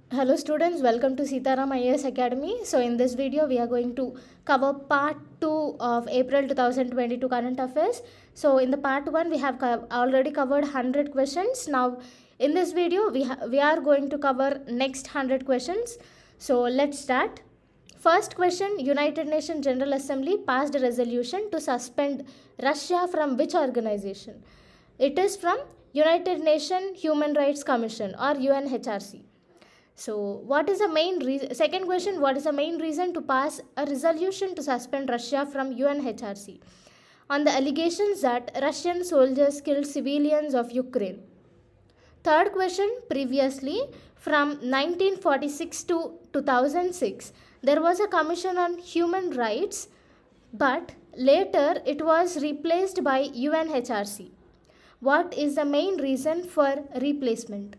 Hello students, welcome to Sitaram IAS Academy. So in this video we are going to cover part 2 of April 2022 current affairs. So in the part 1 we have already covered 100 questions. Now in this video we are going to cover next 100 questions. So let's start. First question, United Nations General Assembly passed a resolution to suspend Russia from which organization? It is from United Nations Human Rights Commission or UNHRC. So, what is the main reason? Second question, what is the main reason to pass a resolution to suspend Russia from UNHRC on the allegations that Russian soldiers killed civilians of Ukraine? Third question, previously from 1946 to 2006, there was a commission on human rights, but later it was replaced by UNHRC. What is the main reason for replacement?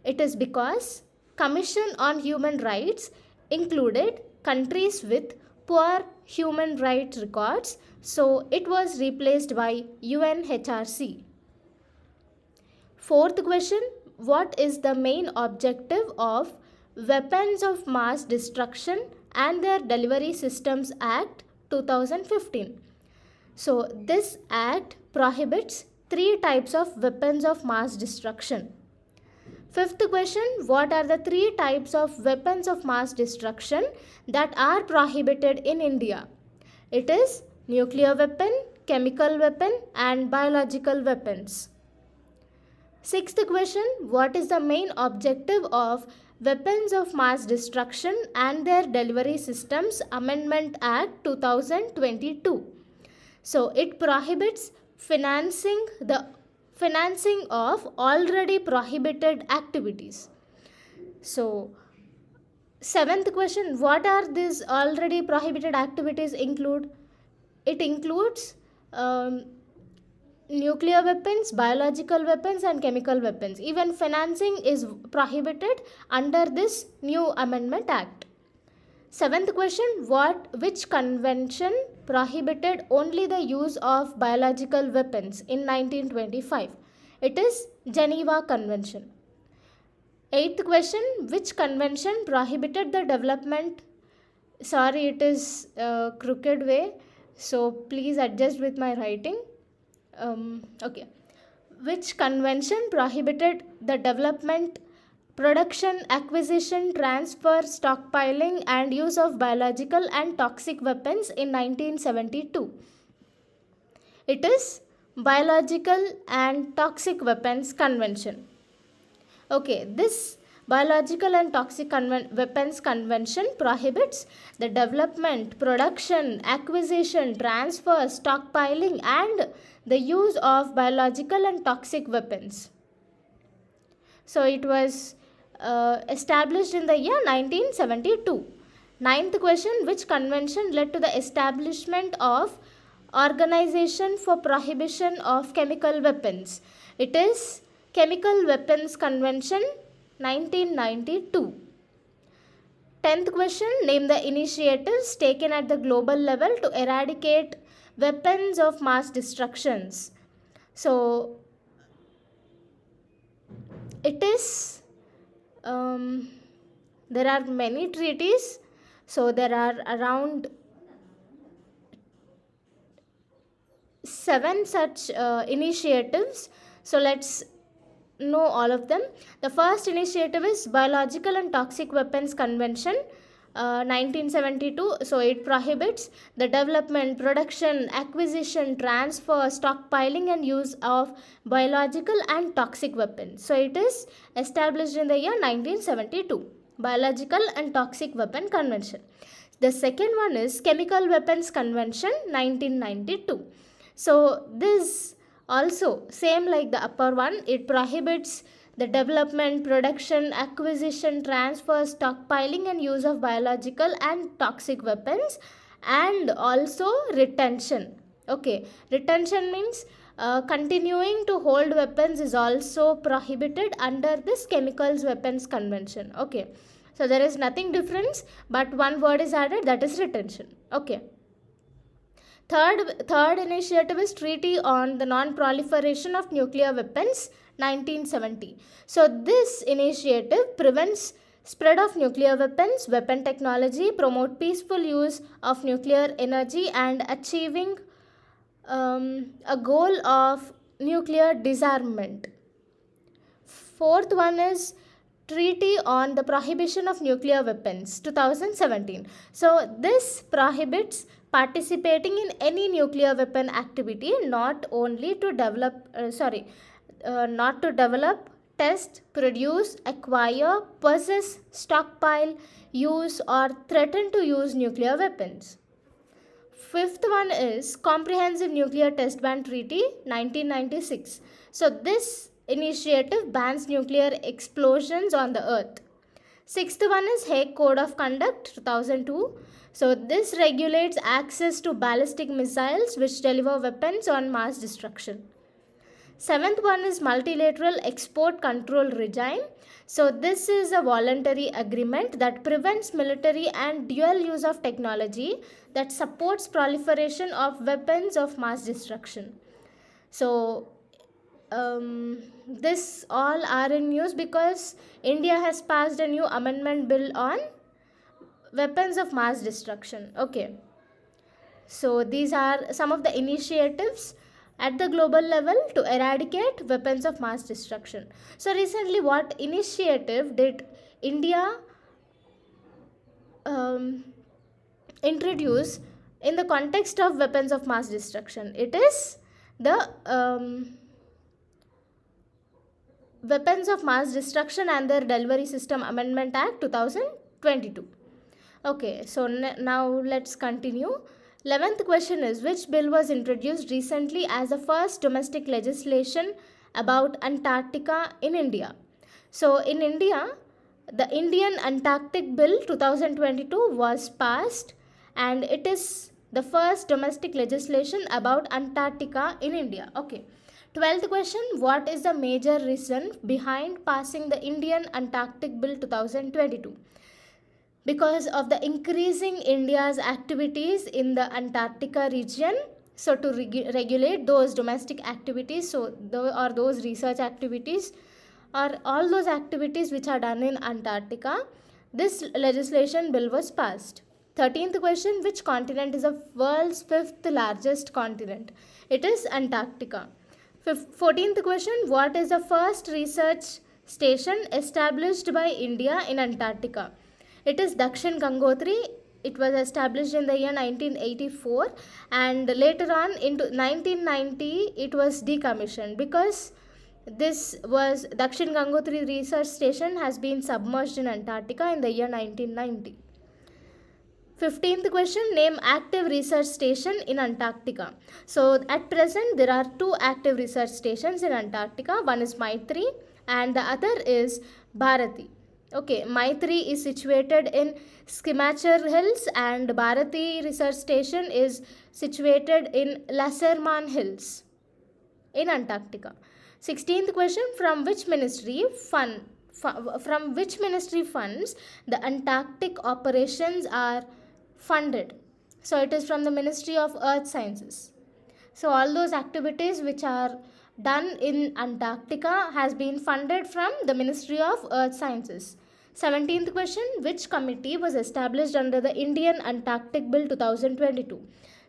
It is because Commission on Human Rights included countries with poor human rights records, so it was replaced by UNHRC. Fourth question, what is the main objective of Weapons of Mass Destruction and Their Delivery Systems Act 2015? So this act prohibits 3 types of weapons of mass destruction. Fifth question, what are the 3 types of weapons of mass destruction that are prohibited in India? It is nuclear weapon, chemical weapon and biological weapons. Sixth question, what is the main objective of Weapons of Mass Destruction and Their Delivery Systems Amendment Act 2022? So it prohibits financing of already prohibited activities. So, seventh question, what are these already prohibited activities include? It includes nuclear weapons, biological weapons and chemical weapons. Even financing is prohibited under this new Amendment Act. Seventh question, which convention prohibited only the use of biological weapons in 1925? It is Geneva Convention. Eighth question, which convention prohibited the development? Sorry, it is crooked way, so please adjust with my writing. Okay. Which convention prohibited the development, production, acquisition, transfer, stockpiling and use of biological and toxic weapons in 1972? It is Biological and Toxic Weapons Convention. Okay, this Biological and Toxic Weapons Convention prohibits the development, production, acquisition, transfer, stockpiling and the use of biological and toxic weapons. So it was established in the year 1972. Ninth question, which convention led to the establishment of Organization for Prohibition of Chemical Weapons? It is Chemical Weapons Convention 1992. 10th question, name the initiatives taken at the global level to eradicate weapons of mass destructions. So it is there are many treaties, so there are around 7 such initiatives. So let's know all of them. The first initiative is Biological and Toxic Weapons Convention 1972. So it prohibits the development, production, acquisition, transfer, stockpiling and use of biological and toxic weapons. So it is established in the year 1972. Biological and Toxic Weapon Convention. The second one is Chemical Weapons Convention 1992. So this also same like the upper one, it prohibits the development, production, acquisition, transfer, stockpiling and use of biological and toxic weapons and also retention. Okay, retention means continuing to hold weapons is also prohibited under this Chemicals Weapons Convention. Okay, so there is nothing difference but one word is added, that is retention. Okay. Third initiative is Treaty on the Non-Proliferation of Nuclear Weapons 1970. So this initiative prevents spread of nuclear weapons, weapon technology, promote peaceful use of nuclear energy, and achieving a goal of nuclear disarmament. Fourth one is Treaty on the Prohibition of Nuclear Weapons, 2017. So this prohibits participating in any nuclear weapon activity, not to develop, test, produce, acquire, possess, stockpile, use, or threaten to use nuclear weapons. Fifth one is Comprehensive Nuclear Test Ban Treaty, 1996. So this initiative bans nuclear explosions on the earth. Sixth one is Hague Code of Conduct, 2002. So this regulates access to ballistic missiles which deliver weapons on mass destruction. Seventh one is Multilateral Export Control Regime. So this is a voluntary agreement that prevents military and dual use of technology that supports proliferation of weapons of mass destruction. So this all are in news because India has passed a new amendment bill on weapons of mass destruction. Okay. So these are some of the initiatives at the global level to eradicate weapons of mass destruction. So recently, what initiative did India introduce in the context of weapons of mass destruction? It is the Weapons of Mass Destruction and Their Delivery System Amendment Act, 2022. Okay, so now let's continue. 11th question is, which bill was introduced recently as the first domestic legislation about Antarctica in India? So in India, the Indian Antarctic Bill 2022 was passed, and it is the first domestic legislation about Antarctica in India. Okay. 12th question, what is the major reason behind passing the Indian Antarctic Bill 2022? Because of the increasing India's activities in the Antarctica region. So to regulate those domestic activities, those research activities, or all those activities which are done in Antarctica, this legislation bill was passed. 13th question, which continent is the world's 5th largest continent? It is Antarctica. 14th question, what is the first research station established by India in Antarctica? It is Dakshin Gangotri. It was established in the year 1984, and later on into 1990 it was decommissioned because this was Dakshin Gangotri research station has been submerged in Antarctica in the year 1990. 15th question, name active research station in Antarctica. So at present there are two active research stations in Antarctica. One is Maitri and the other is Bharati. Okay, Maitri is situated in Skimachar Hills and Bharati Research Station is situated in Lasserman Hills in Antarctica. 16th question, from which ministry funds the Antarctic operations are funded? So it is from the Ministry of Earth Sciences. So all those activities which are done in Antarctica has been funded from the Ministry of Earth Sciences. 17th question, which committee was established under the Indian Antarctic Bill 2022?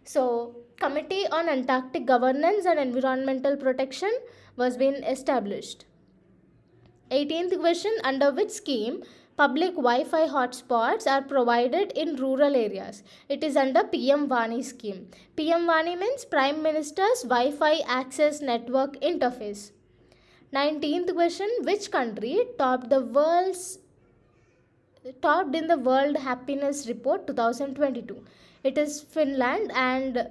So Committee on Antarctic Governance and Environmental Protection was being established. 18th question, under which scheme public Wi-Fi hotspots are provided in rural areas? It is under PM Vani scheme. PM Vani means Prime Minister's Wi-Fi Access Network Interface. 19th question, which country topped in the World Happiness Report 2022? It is Finland, and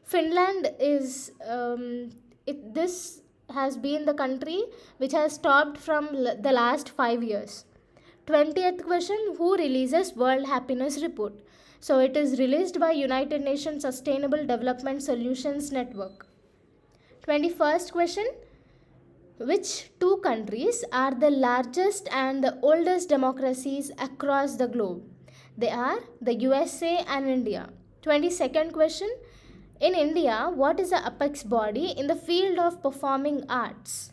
Finland is this has been the country which has topped from the last 5 years. 20th question, who releases World Happiness Report? So it is released by United Nations Sustainable Development Solutions Network. 21st question, which two countries are the largest and the oldest democracies across the globe? They are the USA and India. 22nd question, in India, what is the apex body in the field of performing arts?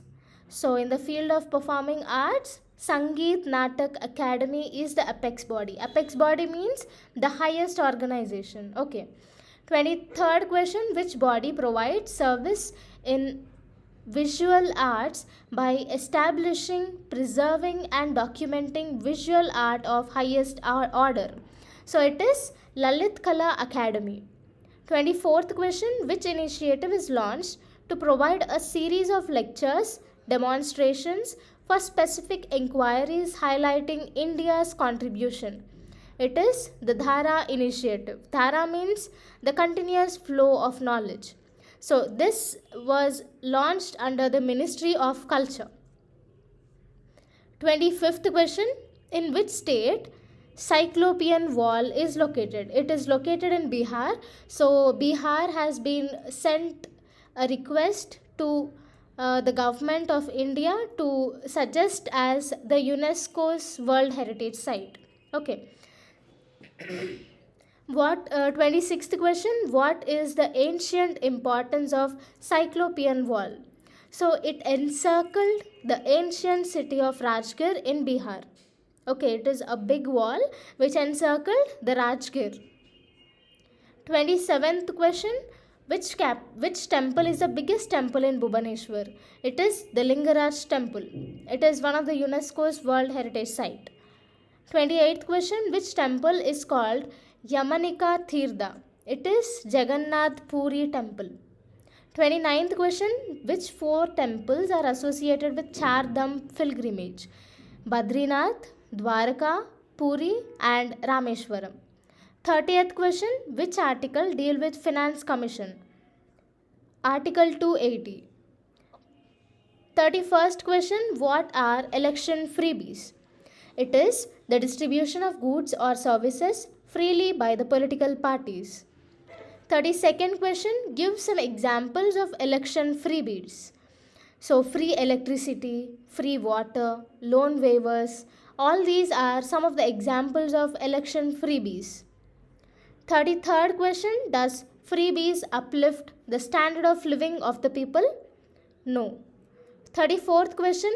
So in the field of performing arts, Sangeet Natak Academy is the apex body. Apex body means the highest organization. Okay. 23rd question, which body provides service in visual arts by establishing, preserving and documenting visual art of highest order? So it is Lalit Kala Academy. 24th question, which initiative is launched to provide a series of lectures, demonstrations for specific inquiries highlighting India's contribution? It is the Dhara initiative. Dhara means the continuous flow of knowledge. So this was launched under the Ministry of Culture. 25th question, in which state Cyclopean Wall is located? It is located in Bihar. So Bihar has been sent a request to the government of India to suggest as the UNESCO's World Heritage Site. Okay. 26th question, what is the ancient importance of Cyclopean Wall? So it encircled the ancient city of Rajgir in Bihar. Okay, it is a big wall which encircled the Rajgir. 27th question, which temple is the biggest temple in Bhubaneswar? It is the Lingaraj temple. It is one of the UNESCO's World Heritage Site. 28th question, which temple is called Yamanika Tirtha? It is Jagannath Puri temple. 29th question, which four temples are associated with Char Dham pilgrimage? Badrinath, Dwarka, Puri and Rameshwaram. 30th question, which article deal with Finance Commission? Article 280. 31st question, what are election freebies? It is the distribution of goods or services freely by the political parties. 32nd question, give some examples of election freebies. So free electricity, free water, loan waivers, all these are some of the examples of election freebies. 33rd question, does freebies uplift the standard of living of the people? No. 34th question,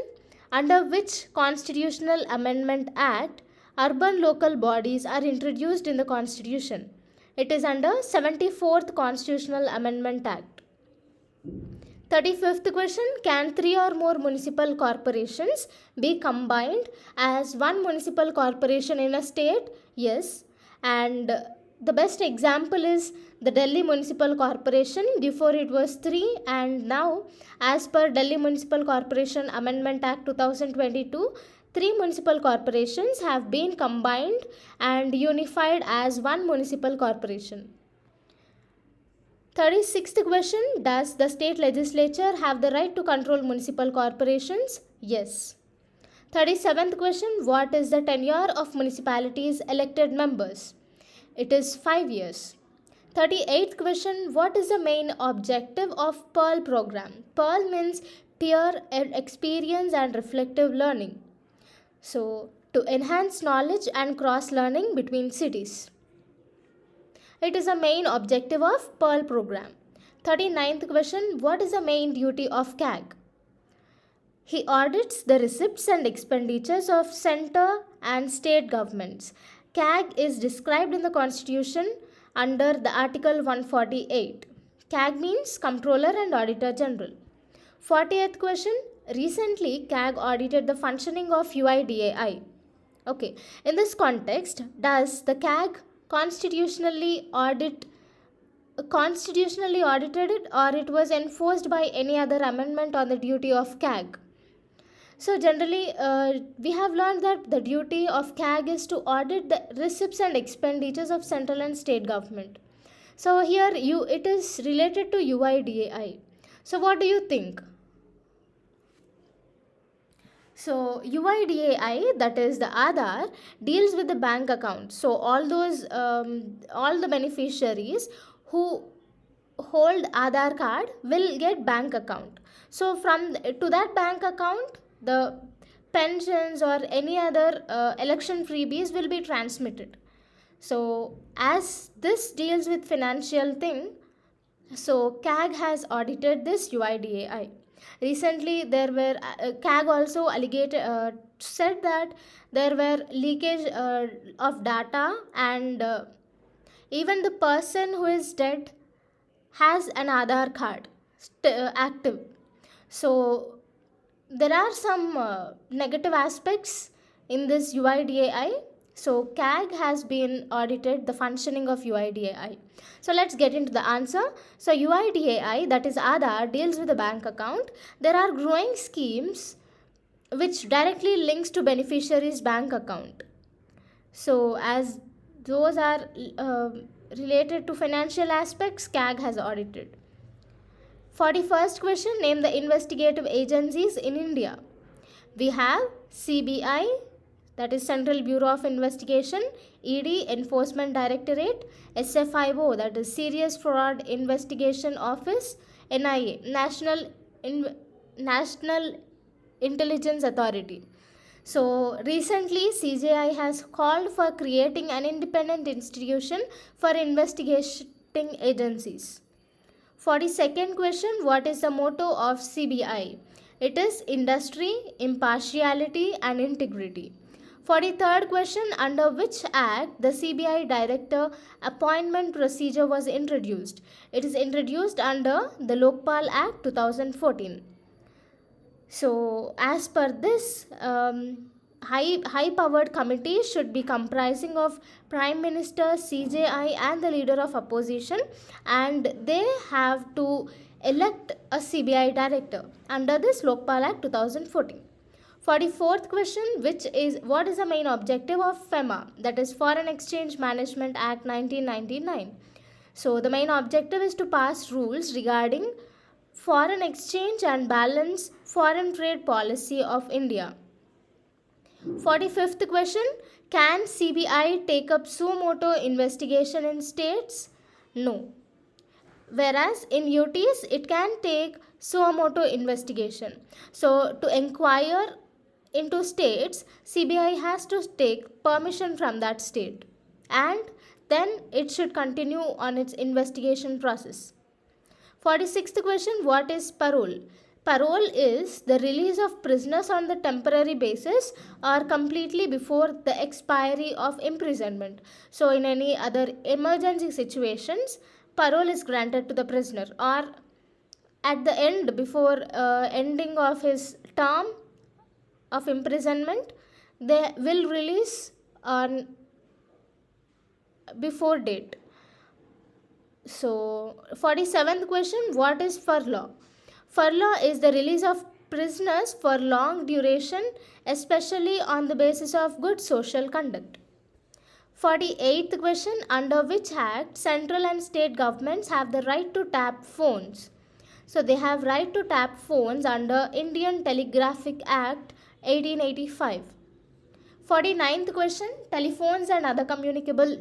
under which Constitutional Amendment Act urban local bodies are introduced in the Constitution? It is under 74th Constitutional Amendment Act. 35th question, can three or more municipal corporations be combined as one municipal corporation in a state? Yes. And the best example is the Delhi Municipal Corporation. Before it was 3 and now as per Delhi Municipal Corporation Amendment Act 2022, 3 municipal corporations have been combined and unified as one municipal corporation. 36th question, does the state legislature have the right to control municipal corporations? Yes. 37th question, what is the tenure of municipalities' elected members? It is 5 years. 38th question, what is the main objective of PEARL program? PEARL means peer experience and reflective learning. So, to enhance knowledge and cross learning between cities. It is a main objective of PEARL program. 39th question, what is the main duty of CAG? He audits the receipts and expenditures of center and state governments. CAG is described in the Constitution under the Article 148. CAG means Comptroller and Auditor General. 40th question, recently CAG audited the functioning of UIDAI. Okay, in this context, does the CAG constitutionally audited it, or it was enforced by any other amendment on the duty of CAG? So generally, we have learned that the duty of CAG is to audit the receipts and expenditures of central and state government. So here it is related to UIDAI. So what do you think? So UIDAI, that is the Aadhaar, deals with the bank account. So all the beneficiaries who hold Aadhaar card will get bank account. So to that bank account, the pensions or any other election freebies will be transmitted. So as this deals with financial thing, so CAG has audited this UIDAI. Recently, there were CAG also said that there were leakage of data, and even the person who is dead has an Aadhaar card active. So there are some negative aspects in this UIDAI. So CAG has been audited the functioning of UIDAI. So let's get into the answer. So UIDAI, that is Aadhaar, deals with the bank account. There are growing schemes which directly links to beneficiaries' bank account. So as those are related to financial aspects, CAG has audited. 41st question, name the investigative agencies in India. We have CBI, that is Central Bureau of Investigation, ED, Enforcement Directorate, SFIO, that is Serious Fraud Investigation Office, NIA, National Intelligence Authority. So recently CJI has called for creating an independent institution for investigating agencies. 42nd question, what is the motto of CBI? It is industry, impartiality and integrity. 43rd question, under which act the CBI director appointment procedure was introduced? It is introduced under the Lokpal Act 2014. So as per this, high-powered committee should be comprising of Prime Minister, CJI and the leader of opposition, and they have to elect a CBI director under this Lokpal Act 2014. 44th question, what is the main objective of FEMA, that is Foreign Exchange Management Act 1999? So the main objective is to pass rules regarding foreign exchange and balance foreign trade policy of India. 45th question, can CBI take up suo motu investigation in states? No. Whereas in UTs, it can take suo motu investigation. So to inquire into states, CBI has to take permission from that state, and then it should continue on its investigation process. 46th question, what is parole? Parole is the release of prisoners on the temporary basis or completely before the expiry of imprisonment. So in any other emergency situations, parole is granted to the prisoner, or at the end, before ending of his term of imprisonment, they will release on before date. So 47th question, what is furlough? Furlough is the release of prisoners for long duration, especially on the basis of good social conduct. 48th question, under which act central and state governments have the right to tap phones? So they have right to tap phones under Indian Telegraphic Act 1885. 49th question, telephones and other communicable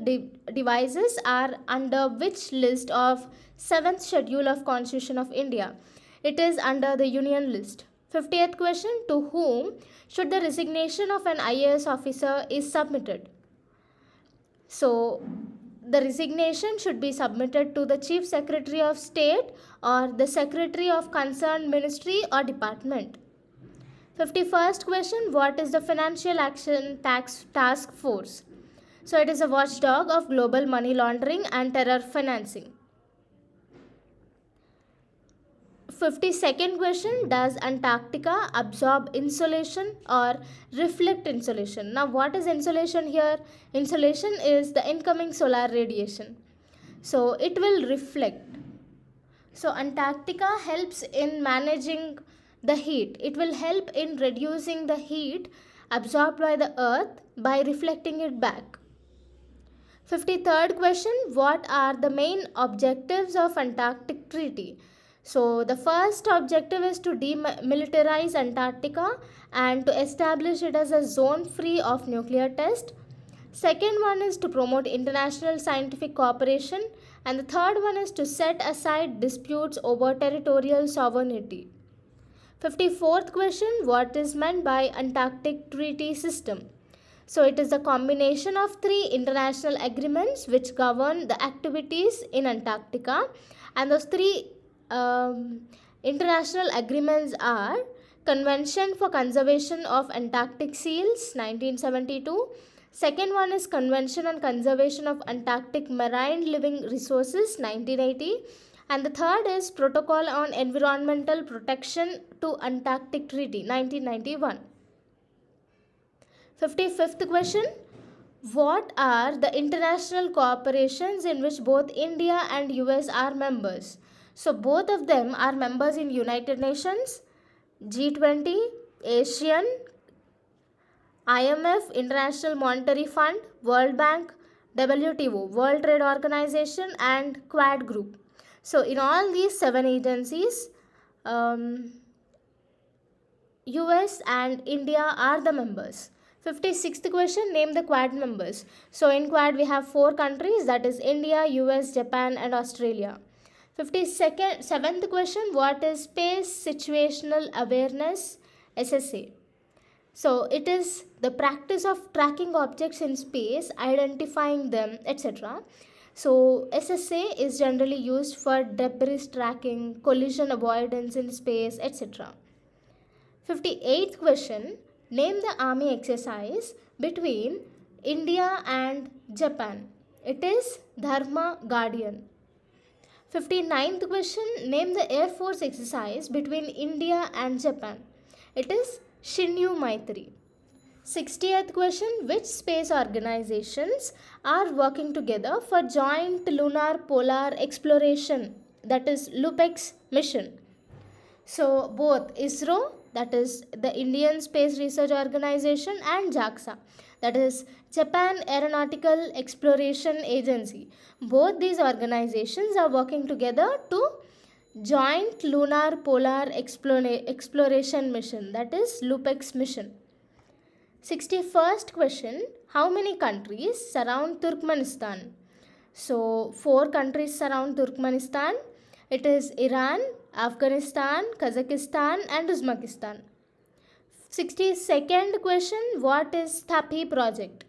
devices are under which list of 7th schedule of Constitution of India? It is under the Union list. 50th question, to whom should the resignation of an IAS officer is submitted? So the resignation should be submitted to the Chief Secretary of State or the Secretary of concerned ministry or department. 51st question, what is the Financial Action Task Force? So it is a watchdog of global money laundering and terror financing. 52nd question, does Antarctica absorb insolation or reflect insolation? Now what is insolation here? Insolation is the incoming solar radiation. So it will reflect. So Antarctica helps in managing the heat. It will help in reducing the heat absorbed by the earth by reflecting it back. 53rd question, what are the main objectives of Antarctic Treaty? So the first objective is to demilitarize Antarctica and to establish it as a zone free of nuclear test. Second one is to promote international scientific cooperation, and the third one is to set aside disputes over territorial sovereignty. 54th question, what is meant by Antarctic Treaty System? So it is a combination of 3 international agreements which govern the activities in Antarctica, and those 3 International agreements are Convention for Conservation of Antarctic Seals 1972. Second one is Convention on Conservation of Antarctic Marine Living Resources 1980. And the third is Protocol on Environmental Protection to Antarctic Treaty 1991. 55th question. What are the international corporations in which both India and US are members? So both of them are members in United Nations, G20, ASEAN, IMF, International Monetary Fund, World Bank, WTO, World Trade Organization, and Quad Group. So in all these 7 agencies, US and India are the members. 56th question, name the Quad members. So in Quad we have 4 countries, that is India, US, Japan and Australia. 7th question, what is Space Situational Awareness, SSA? So it is the practice of tracking objects in space, identifying them, etc. So SSA is generally used for debris tracking, collision avoidance in space, etc. 58th question, name the army exercise between India and Japan. It is Dharma Guardian. 59th question, name the Air Force exercise between India and Japan. It is Shinyu Maitri. 60th question, which space organizations are working together for joint lunar polar exploration, that is LUPEX mission? So both ISRO, that is the Indian Space Research Organization, and JAXA, that is Japan Aeronautical Exploration Agency. Both these organizations are working together to joint lunar polar exploration mission, that is LUPEX mission. 61st question, how many countries surround Turkmenistan? So 4 countries surround Turkmenistan. It is Iran, Afghanistan, Kazakhstan and Uzbekistan. 62nd question, what is TAPI project?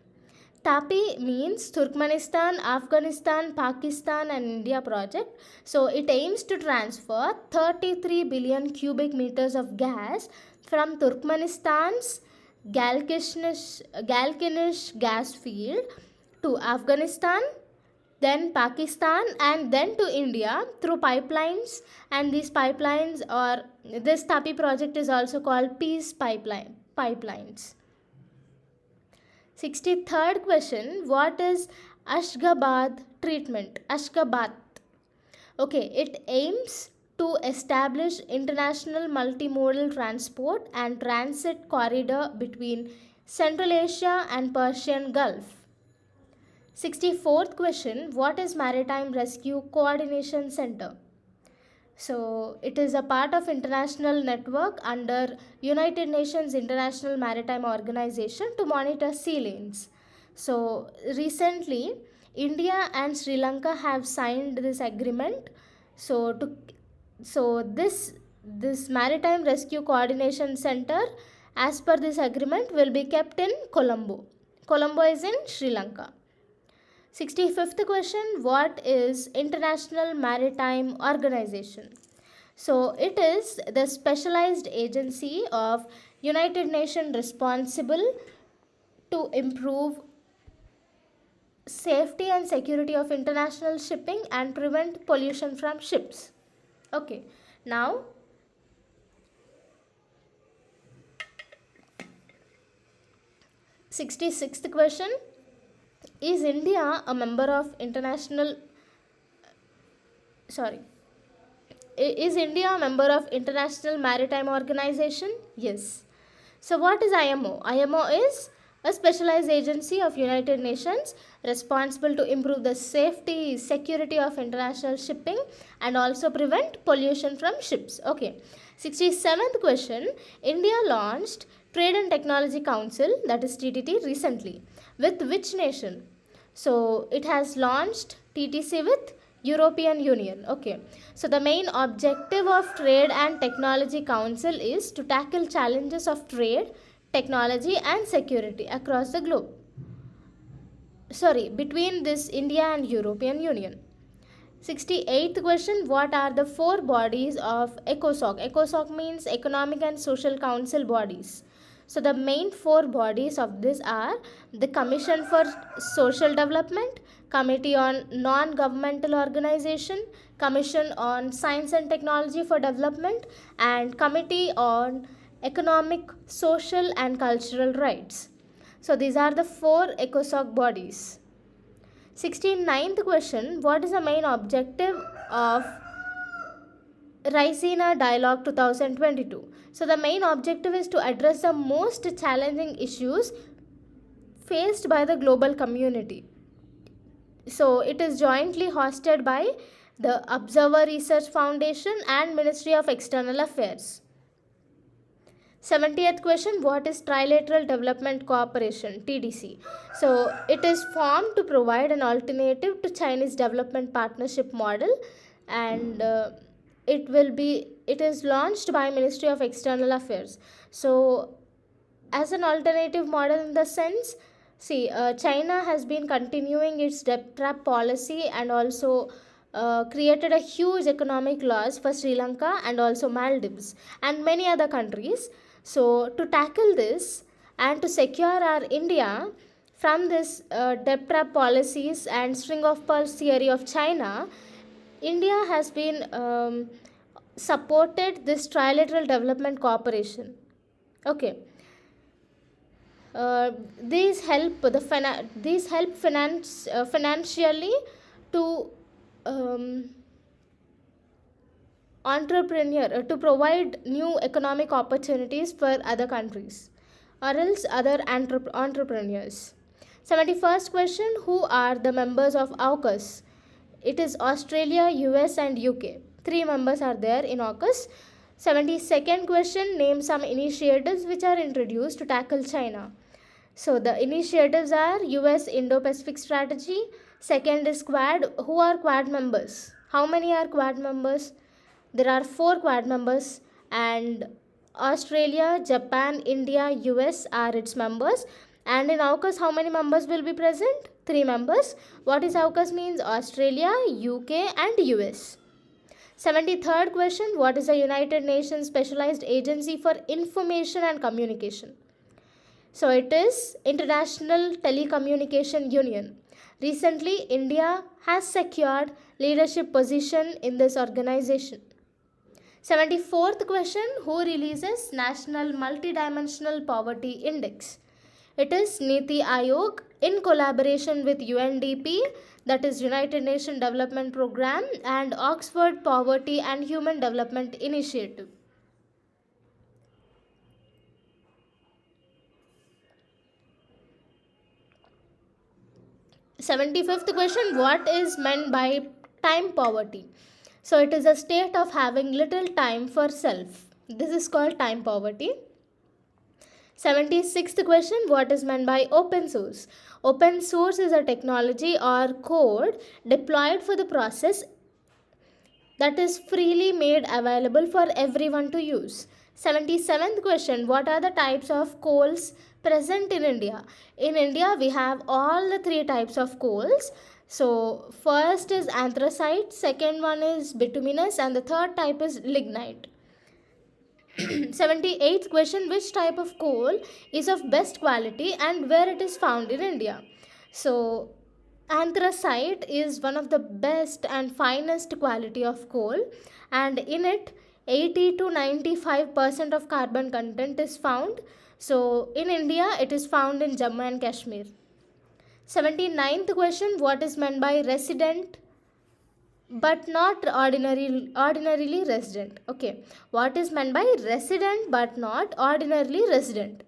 TAPI means Turkmenistan, Afghanistan, Pakistan and India project. So it aims to transfer 33 billion cubic meters of gas from Turkmenistan's Galkinish gas field to Afghanistan, then Pakistan and then to India through pipelines, and these pipelines, or this TAPI project is also called Peace Pipelines. 63rd question, what is Ashgabat treatment? Ashgabat. Okay, it aims to establish international multimodal transport and transit corridor between Central Asia and Persian Gulf. 64th question, what is Maritime Rescue Coordination Center? So it is a part of international network under United Nations International Maritime Organization to monitor sea lanes. So recently India and Sri Lanka have signed this agreement. So this Maritime Rescue Coordination Center, as per this agreement, will be kept in Colombo. Colombo is in Sri Lanka. 65th question, what is International Maritime Organization? So it is the specialized agency of United Nations responsible to improve safety and security of international shipping and prevent pollution from ships. Okay, now Sixty-sixth question, is India a member of International Maritime Organization? Yes. So what is IMO? IMO is a specialized agency of United Nations responsible to improve the safety, security of international shipping and also prevent pollution from ships. Okay. 67th question, India launched Trade and Technology Council, that is TTT, recently. With which nation? So it has launched TTC with European Union. Okay. So the main objective of Trade and Technology Council is to tackle challenges of trade, technology and security across the globe. Between this India and European Union. 68th question, what are the four bodies of ECOSOC? ECOSOC means Economic and Social Council bodies. So the main four bodies of this are the Commission for Social Development, Committee on Non-Governmental Organization, Commission on Science and Technology for Development, and Committee on Economic, Social and Cultural Rights. So these are the four ECOSOC bodies. 69th question, what is the main objective of Raisina Dialogue 2022? So the main objective is to address the most challenging issues faced by the global community. So it is jointly hosted by the Observer Research Foundation and Ministry of External Affairs. 70th question, what is Trilateral Development Cooperation, TDC? So it is formed to provide an alternative to Chinese development partnership model, and it is launched by Ministry of External Affairs. So as an alternative model in the sense, China has been continuing its debt trap policy and also created a huge economic loss for Sri Lanka and also Maldives and many other countries. So to tackle this and to secure our India from this debt trap policies and string of pearls theory of China, India has been supported this trilateral development cooperation. Okay. These help financially to to provide new economic opportunities for other countries or else other entrepreneurs. 71st question, who are the members of AUKUS? It is Australia, US and UK. 3 members are there in AUKUS. 72nd question, name some initiatives which are introduced to tackle China. So the initiatives are US Indo-Pacific Strategy. Second is Quad. Who are Quad members? How many are Quad members? There are 4 Quad members, and Australia, Japan, India, US are its members. And in AUKUS, how many members will be present? 3 members. What is AUKUS means? Australia, UK and US. 73rd question, what is the United Nations Specialized Agency for Information and Communication? So it is International Telecommunication Union. Recently, India has secured leadership position in this organization. 74th question, who releases National Multidimensional Poverty Index? It is Niti Aayog in collaboration with UNDP, that is United Nations Development Programme, and Oxford Poverty and Human Development Initiative. Seventy-fifth question, what is meant by time poverty? So it is a state of having little time for self. This is called time poverty. 76th question, what is meant by open source? Open source is a technology or code deployed for the process that is freely made available for everyone to use. 77th question, what are the types of coals present in India? In India, we have all the 3 types of coals. So first is anthracite, second one is bituminous, and the third type is lignite. 78th question, which type of coal is of best quality and where it is found in India? So anthracite is one of the best and finest quality of coal, and in it 80 to 95% of carbon content is found. So in India, it is found in Jammu and Kashmir. 79th question, what is meant by resident but not ordinarily resident? Okay, what is meant by resident but not ordinarily resident?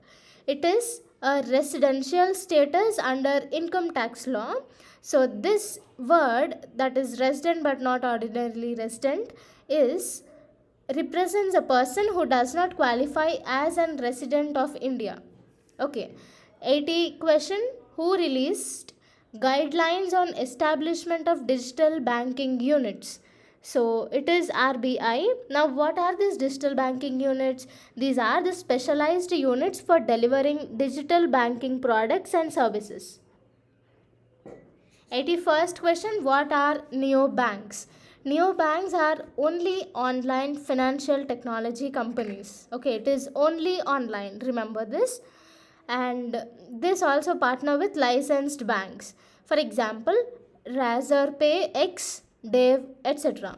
It is a residential status under income tax law. So this word, that is resident but not ordinarily resident, represents a person who does not qualify as a resident of India. Okay, 80 question, who released guidelines on establishment of digital banking units? So it is RBI. Now what are these digital banking units? These are the specialized units for delivering digital banking products and services. 81st question, what are neobanks? Neobanks are only online financial technology companies. Okay, it is only online, remember this. And this also partner with licensed banks. For example, Razorpay, X, Dave, etc.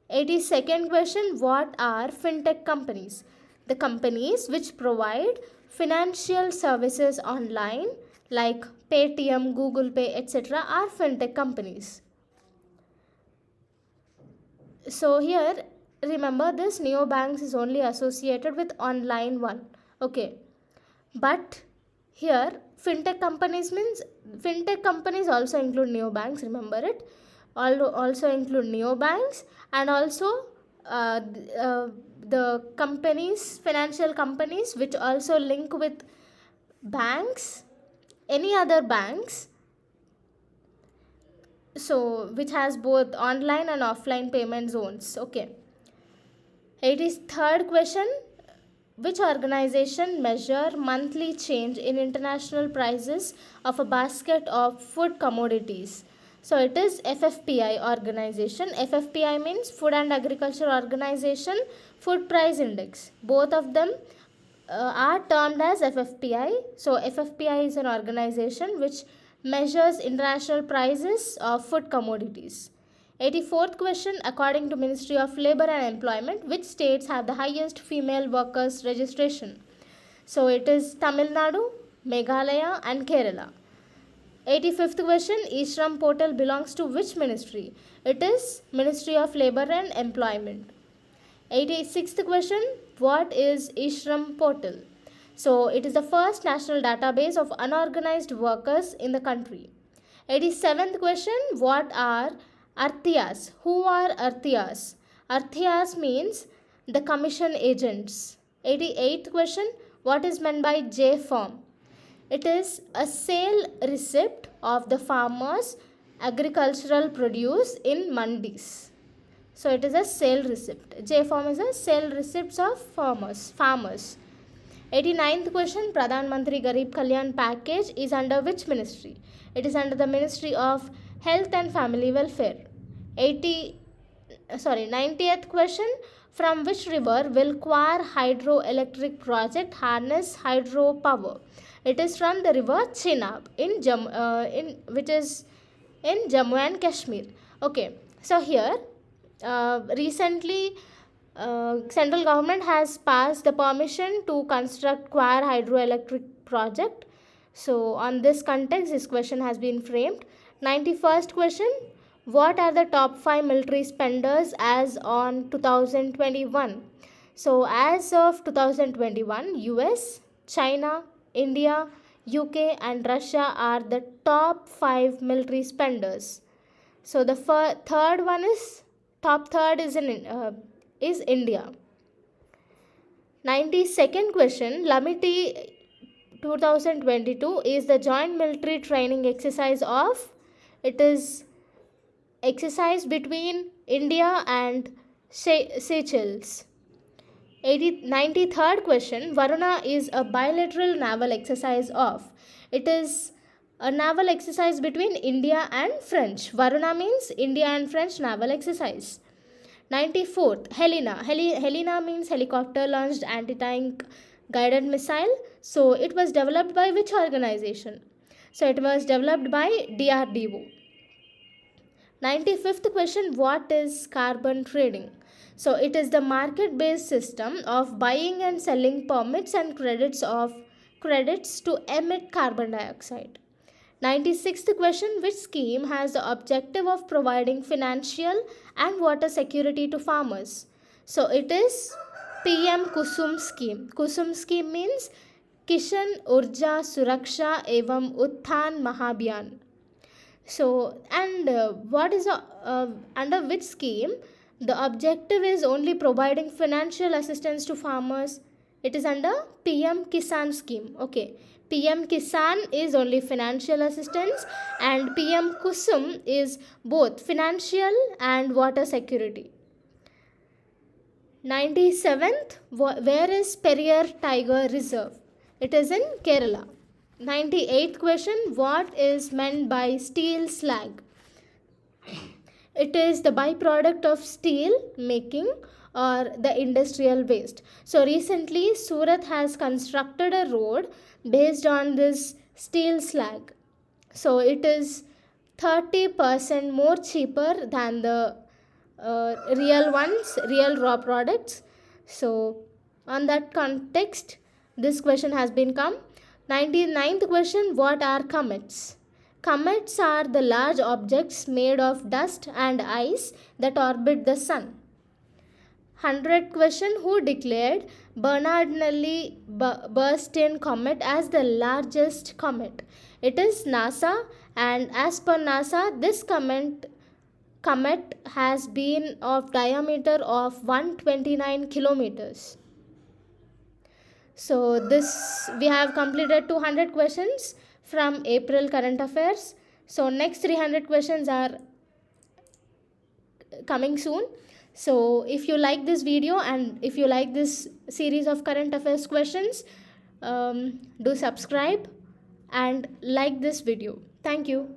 82nd question, what are fintech companies? The companies which provide financial services online like Paytm, Google Pay, etc. are fintech companies. So here, remember this, neobanks is only associated with online one. Okay. But here, fintech companies means, fintech companies also include neobanks, remember it. Also include neobanks, and also the companies, financial companies which also link with banks, any other banks, so which has both online and offline payment zones. Okay. 83rd question, which organization measure monthly change in international prices of a basket of food commodities? So it is FFPI organization. FFPI means Food and Agriculture Organization Food Price Index. Both of them are termed as FFPI. So FFPI is an organization which measures international prices of food commodities. 84th question, according to Ministry of Labour and Employment, which states have the highest female workers registration? So it is Tamil Nadu, Meghalaya and Kerala. 85th question, Isram portal belongs to which ministry? It is Ministry of Labour and Employment. 86th question, what is Isram portal? So it is the first national database of unorganized workers in the country. 87th question, what are Arthiyas? Who are Arthiyas? Arthiyas means the commission agents. 88th question, what is meant by J form? It is a sale receipt of the farmers' agricultural produce in mandis. So it is a sale receipt. J form is a sale receipts of farmers. 89th question, Pradhan Mantri Garib Kalyan package is under which ministry? It is under the Ministry of Health and Family Welfare. 90th question, from which river will Kwar hydroelectric project harness hydropower? It is from the river Chenab which is in Jammu and Kashmir. Okay, so here recently central government has passed the permission to construct Kwar hydroelectric project. So on this context, this question has been framed. 91st question, what are the top 5 military spenders as on 2021? So as of 2021, US, China, India, UK and Russia are the top 5 military spenders. So the third one is, top third is India. 92nd question, Lamiti 2022 is the joint military training exercise of, it is exercise between India and Seychelles. 93rd question, Varuna is a bilateral naval exercise of, it is a naval exercise between India and French. Varuna means India and French naval exercise. 94th, Helena. Helena means helicopter launched anti-tank guided missile. So it was developed by which organization? So it was developed by DRDO. 95th question, what is carbon trading? So it is the market-based system of buying and selling permits and credits to emit carbon dioxide. 96th question, which scheme has the objective of providing financial and water security to farmers? So it is PM Kusum scheme. Kusum scheme means Kishan Urja Suraksha Evam Utthan Mahabhiyan. So, and what is under which scheme the objective is only providing financial assistance to farmers? It is under PM Kisan scheme. Okay, PM Kisan is only financial assistance and PM Kusum is both financial and water security. 97th, where is Periyar Tiger Reserve? It is in Kerala. 98th question, what is meant by steel slag? It is the byproduct of steel making or the industrial waste. So recently Surat has constructed a road based on this steel slag. So it is 30% more cheaper than the real raw products. So on that context, this question has been come. 99th question, what are comets? Comets are the large objects made of dust and ice that orbit the sun. 100th question, who declared Bernard-Nellie Burstyn comet as the largest comet? It is NASA, and as per NASA, this comet has been of diameter of 129 kilometers. So this, we have completed 200 questions from April current affairs. So next 300 questions are coming soon. So if you like this video and if you like this series of current affairs questions, do subscribe and like this video. Thank you.